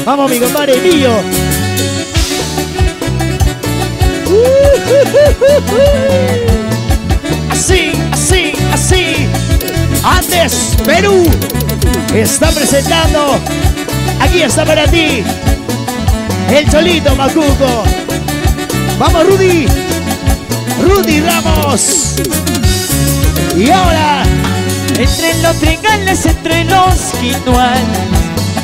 Vamos, mi compadre mío. Así, así, así. Andes, Perú. Está presentando. Aquí está para ti. El Cholito Macuco. Vamos, Rudy. Rudy Ramos. Y ahora, entre los trigales, entre los quinoales,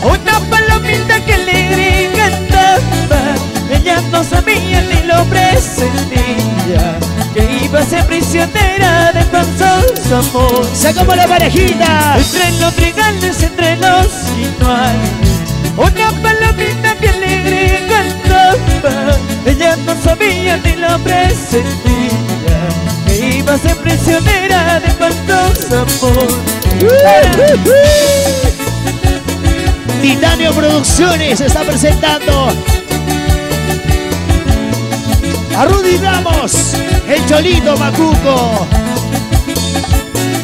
una palomita que le cantaba. Ella no sabía ni lo presentía, que iba a ser prisionera de falsos amor. sacamos la parejita. Entre los trigales, entre los quinoales, una palomita que le cantaba. Ella no sabía ni lo presentía, que iba a ser prisionera de falsos amor. Titanio Producciones está presentando a Rudy Ramos, el Cholito Macuco.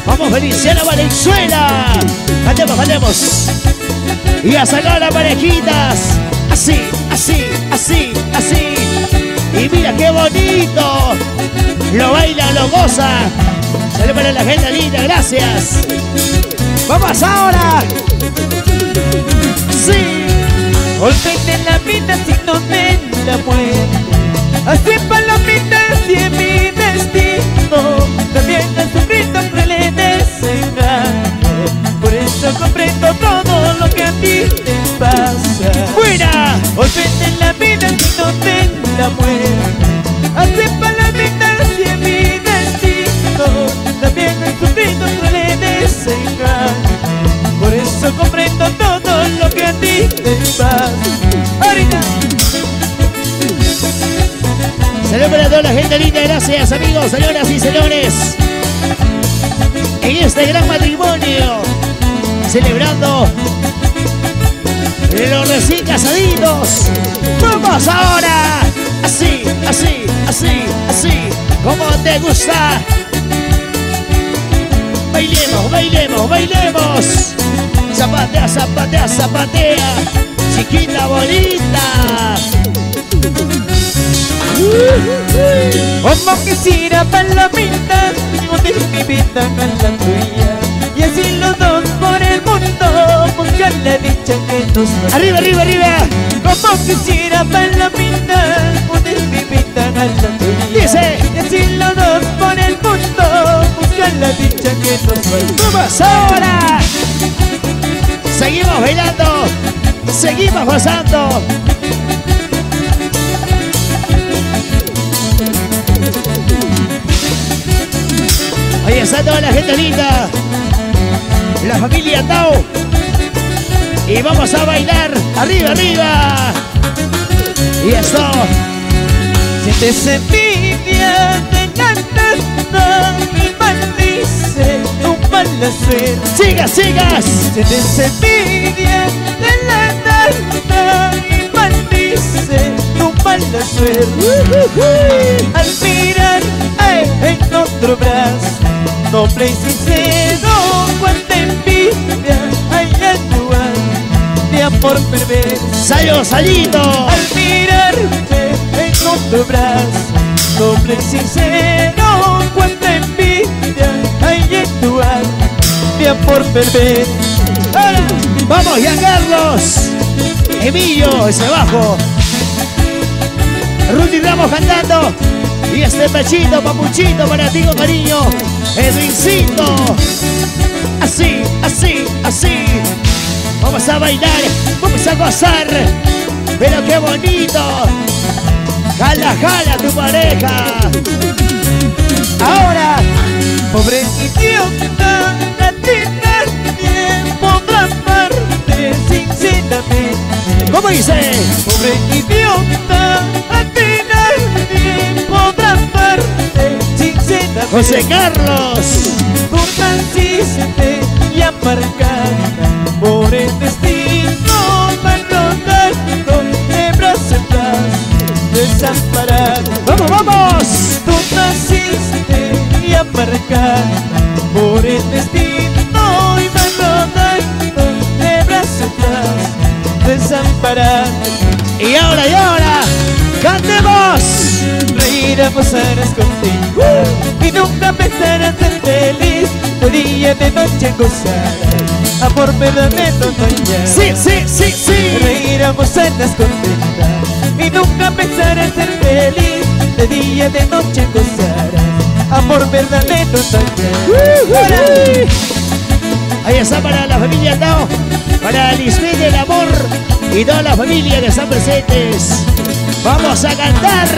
Vamos, Feliciano Valenzuela. Cantemos, cantemos. Y a sacar las parejitas. Así, así, así, así. Y mira qué bonito. Lo baila, lo goza. Sale para la gente linda, gracias. Vamos ahora. Sí. Golpe en la vida si no me la muerte. Así palomitas y en mi destino. También he sufrido crueles desengaños. Por eso comprendo todo lo que a ti te pasa. ¡Buena! Golpe en la vida si no me la muerte. Así palomitas y en mi destino. También he sufrido crueles desengaños. Por eso comprendo todo lo que a ti te pasa. Ahorita. Saludos para toda la gente linda, gracias amigos, señoras y señores. En este gran matrimonio, celebrando los recién casaditos. Vamos ahora, así, así, así, así, como te gusta. Bailemos, bailemos, bailemos. Zapatea, zapatea, zapatea, chiquita bonita. Como quisiera palomita, unir mi vida con la tuya, y así los dos por el mundo buscar la dicha que nos da. Arriba, arriba, arriba. Como quisiera palomita, unir mi vida con la tuya, Dice. y así los dos por el mundo buscar la dicha que nos da. Vamos ahora. Seguimos bailando, seguimos gozando. Ahí está toda la gente linda, la familia Tao. Y vamos a bailar, arriba, arriba. Y esto. Sientes envidia de ganas y maldice tu mala suerte. Sigas, sigas. Sientes envidia de la nada y maldice tu mala suerte. Al mirar en otro brazo, noble y sincero, cuánta envidia hay en tu alma de amor perverso. Sallo, salito. Al mirarte en otro brazo, noble y sincero, cuánta envidia hay en tu alma de amor perverso. ¡Ahora! Vamos, Giancarlos. Emilio, ese bajo. Rudy Ramos cantando. Y este pechito, papuchito para ti con cariño. Edwincito. Así, así, así. Vamos a bailar, vamos a gozar. Pero qué bonito. Jala, jala tu pareja. Ahora. Pobre idiota, a ti nadie podrá amarte sinceramente. ¿Cómo dice? Pobre idiota, a ti nadie podrá amarte sinceramente. José Carlos. Tú naciste ya marcada por el destino, maltratando de brazo en brazo, desamparado. ¡Vamos, vamos! Tú naciste ya marcada por el destino y maltratando de brazo en brazo, desamparados. Y ahora, cantemos. Reiremos horas contigo y nunca pensarás ser feliz. De día, de noche gozarás, amor verdadero no hallarás. Sí. Reiremos horas contigo y nunca pensarás ser feliz. De día, de noche gozarás, amor verdadero no hallarás. Ahí está para la familia Tao, para Lisbeth del Amor y toda la familia que están presentes. Vamos a cantar.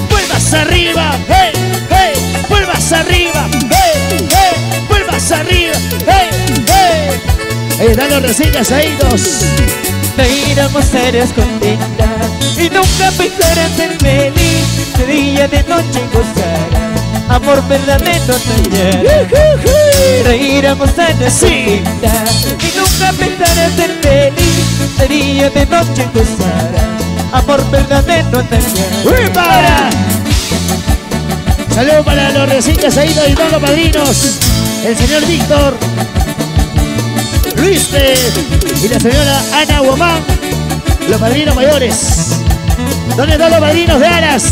Vuelvas arriba, hey, hey, vuelvas arriba, hey, hey, vuelvas arriba, hey, hey. Ahí están los recién casaditos. Reiremos horas contentas y nunca pensarás ser feliz. De día, de noche gozarás, amor verdadero no hallarás. Reiremos horas contentas y nunca pensarás ser feliz. De día, de noche gozarás, amor verdadero no hallarás. Saludos para los recién casaditos y todos los padrinos. El señor Víctor, Luis y la señora Ana Guamán, los padrinos mayores. ¿Dónde están los padrinos de Aras?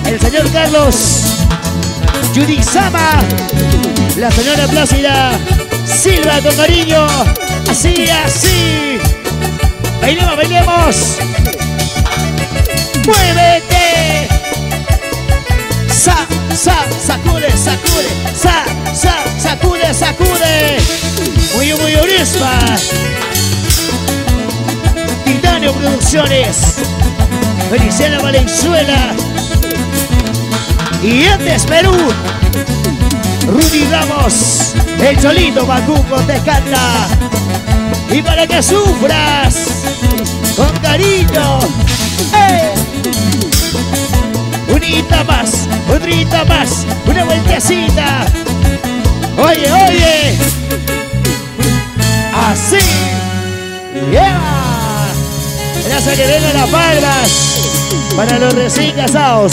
El señor Carlos, Judy Sama, la señora Plácida Silva con cariño. Así. Bailemos. Muévete. Sacude. Sacude. Muy Urispa. Titanio Producciones. Feliciana Valenzuela. Y antes Perú. Rudy Ramos. El Cholito Macuco te canta. Y para que sufras con cariño. ¡Hey! Unita más, una vueltecita. Oye, así, yeah. Gracias que vengan las palmas para los recién casados.